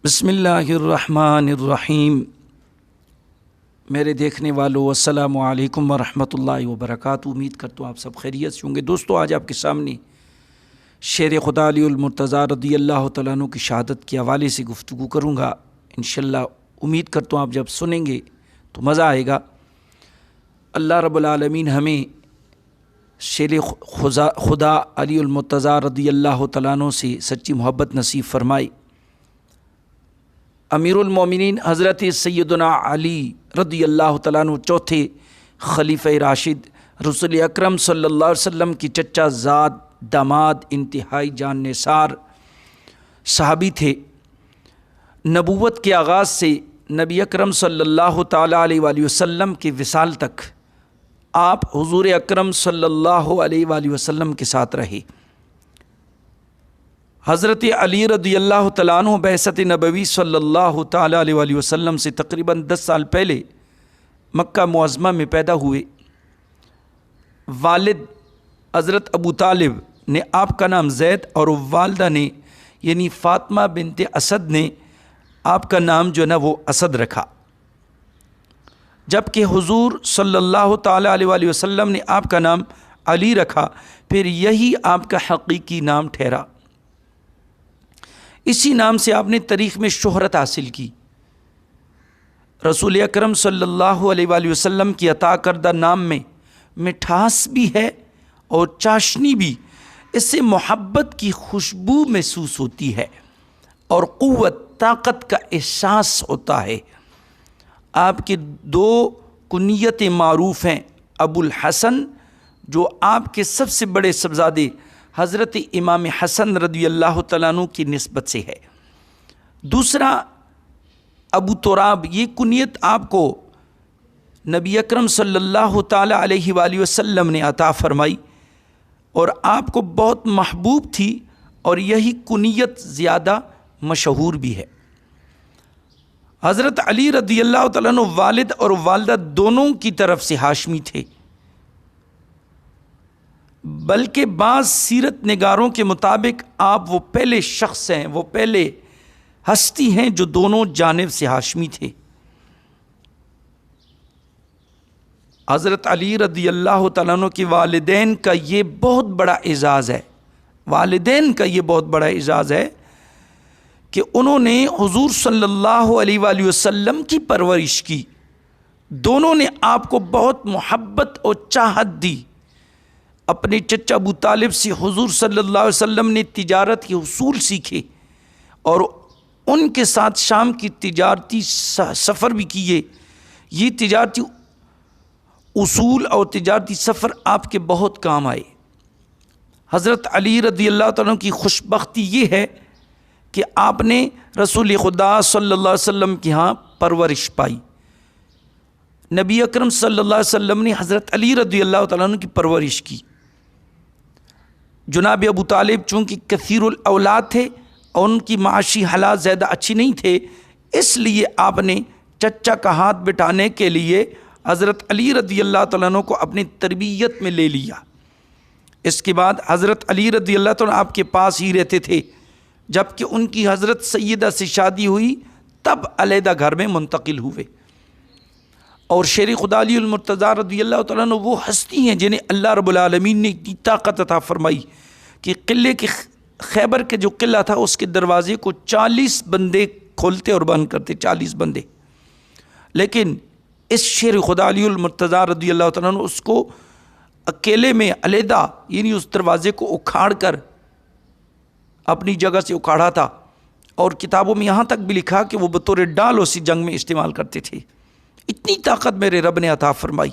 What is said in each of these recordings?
بسم اللہ الرحمن الرحیم۔ میرے دیکھنے والوں السلام علیکم ورحمۃ اللہ وبرکاتہ۔ امید کرتا ہوں آپ سب خیریت سے ہوں گے۔ دوستو، آج آپ کے سامنے شیر خدا علی المرتضیٰ رضی اللہ تعالیٰ عنہ کی شہادت کے حوالے سے گفتگو کروں گا۔ انشاءاللہ امید کرتا ہوں آپ جب سنیں گے تو مزہ آئے گا۔ اللہ رب العالمین ہمیں شیر خدا علی المرتضیٰ رضی اللہ تعالیٰ عنہ سے سچی محبت نصیب فرمائے۔ امیر المومنین حضرت سیدنا علی رضی اللہ تعالیٰ عنہ چوتھے خلیفہ راشد، رسول اکرم صلی اللہ علیہ وسلم کی چچا زاد، داماد، انتہائی جان نثار صحابی تھے۔ نبوت کے آغاز سے نبی اکرم صلی اللہ تعالیٰ علیہ وآلہ وسلم کے وصال تک آپ حضور اکرم صلی اللہ علیہ وآلہ وسلم کے ساتھ رہے۔ حضرت علی رضی اللہ تعالیٰ عنہ بعثت نبوی صلی اللہ تعالیٰ علیہ وآلہ وسلم سے تقریباً 10 سال پہلے مکہ معظمہ میں پیدا ہوئے۔ والد حضرت ابو طالب نے آپ کا نام زید اور والدہ نے یعنی فاطمہ بنت اسد نے آپ کا نام جو ہے نا وہ اسد رکھا، جبکہ حضور صلی اللہ تعالیٰ علیہ وآلہ وسلم نے آپ کا نام علی رکھا، پھر یہی آپ کا حقیقی نام ٹھہرا۔ اسی نام سے آپ نے تاریخ میں شہرت حاصل کی۔ رسول اکرم صلی اللہ علیہ وآلہ وسلم کی عطا کردہ نام میں مٹھاس بھی ہے اور چاشنی بھی، اس سے محبت کی خوشبو محسوس ہوتی ہے اور قوت طاقت کا احساس ہوتا ہے۔ آپ کے 2 کنیتیں معروف ہیں، ابو الحسن جو آپ کے سب سے بڑے صاحبزادے حضرت امام حسن رضی اللہ تعالیٰ عنہ کی نسبت سے ہے، دوسرا ابو تراب۔ یہ کنیت آپ کو نبی اکرم صلی اللہ تعالیٰ علیہ وآلہ وسلم نے عطا فرمائی اور آپ کو بہت محبوب تھی، اور یہی کنیت زیادہ مشہور بھی ہے۔ حضرت علی رضی اللہ تعالیٰ عنہ والد اور والدہ دونوں کی طرف سے ہاشمی تھے، بلکہ بعض سیرت نگاروں کے مطابق آپ وہ پہلے شخص ہیں، وہ پہلے ہستی ہیں جو دونوں جانب سے ہاشمی تھے۔ حضرت علی رضی اللہ تعالیٰ عنہ کے والدین کا یہ بہت بڑا اعزاز ہے، والدین کا یہ بہت بڑا اعزاز ہے کہ انہوں نے حضور صلی اللہ علیہ وآلہ وسلم کی پرورش کی۔ دونوں نے آپ کو بہت محبت اور چاہت دی۔ اپنے چچا ابو طالب سے حضور صلی اللہ علیہ وسلم نے تجارت کے اصول سیکھے اور ان کے ساتھ شام کی تجارتی سفر بھی کیے۔ یہ تجارتی اصول اور تجارتی سفر آپ کے بہت کام آئے۔ حضرت علی رضی اللہ تعالیٰ عنہ کی خوش بختی یہ ہے کہ آپ نے رسول خدا صلی اللہ علیہ وسلم کے ہاں پرورش پائی۔ نبی اکرم صلی اللہ علیہ وسلم نے حضرت علی رضی اللہ تعالیٰ عنہ کی پرورش کی۔ جناب ابو طالب چونکہ کثیر الاولاد تھے اور ان کی معاشی حالات زیادہ اچھی نہیں تھے، اس لیے آپ نے چچا کا ہاتھ بٹھانے کے لیے حضرت علی رضی اللہ تعالیٰ عنہ کو اپنی تربیت میں لے لیا۔ اس کے بعد حضرت علی رضی اللہ تعالیٰ عنہ آپ کے پاس ہی رہتے تھے، جبکہ ان کی حضرت سیدہ سے شادی ہوئی تب علیحدہ گھر میں منتقل ہوئے۔ اور شیر خدا علی المرتضیٰ رضی اللہ تعالیٰ عنہ وہ ہستی ہیں جنہیں اللہ رب العالمین نے اتنی طاقت عطا فرمائی کہ قلعے کے خیبر کے جو قلعہ تھا اس کے دروازے کو 40 بندے کھولتے اور بند کرتے، 40 بندے۔ لیکن اس شیر خدا علی المرتضیٰ رضی اللہ تعالیٰ عنہ اس کو اکیلے میں علیحدہ یعنی اس دروازے کو اکھاڑ کر اپنی جگہ سے اکھاڑا تھا، اور کتابوں میں یہاں تک بھی لکھا کہ وہ بطور ڈال اسی جنگ میں استعمال کرتے تھے۔ اتنی طاقت میرے رب نے عطا فرمائی۔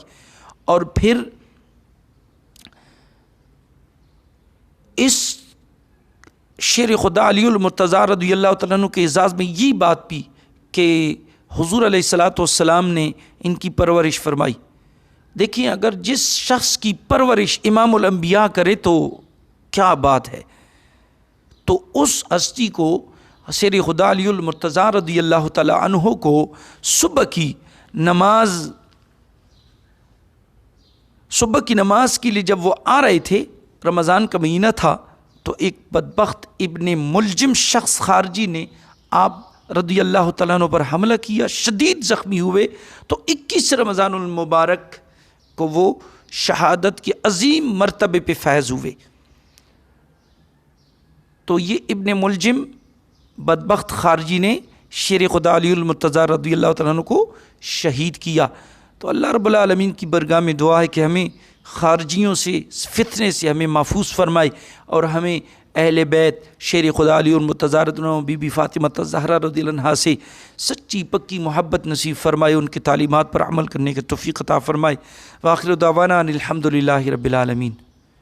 اور پھر اس شیر خدا علی المرتضیٰ رضی اللہ تعالیٰ عنہ کے اعزاز میں یہ بات بھی کہ حضور علیہ الصلاۃ والسلام نے ان کی پرورش فرمائی۔ دیکھیں، اگر جس شخص کی پرورش امام الانبیاء کرے تو کیا بات ہے۔ تو اس ہستی کو شیر خدا علی المرتضیٰ رضی اللہ تعالیٰ عنہ کو صبح کی نماز کے لیے جب وہ آ رہے تھے، رمضان کا مہینہ تھا، تو ایک بدبخت ابن ملجم شخص خارجی نے آپ رضی اللہ تعالیٰ عنہ پر حملہ کیا، شدید زخمی ہوئے، تو 21 رمضان المبارک کو وہ شہادت کے عظیم مرتبے پہ فیض ہوئے۔ تو یہ ابن ملجم بدبخت خارجی نے شیر خدا علی المرتضیٰ رضی اللہ تعالیٰ عنہ کو شہید کیا۔ تو اللہ رب العالمین کی برگاہ میں دعا ہے کہ ہمیں خارجیوں سے، فتنے سے ہمیں محفوظ فرمائے، اور ہمیں اہل بیت شیر خدا علی المرتضیٰ رضی اللہ عنہ، بی بی فاطمہ الزہرا رضی اللہ عنہا سے سچی پکی محبت نصیب فرمائے، ان کی تعلیمات پر عمل کرنے کے توفیق عطا فرمائے۔ وآخر دعوانا ان الحمد للہ رب العالمین۔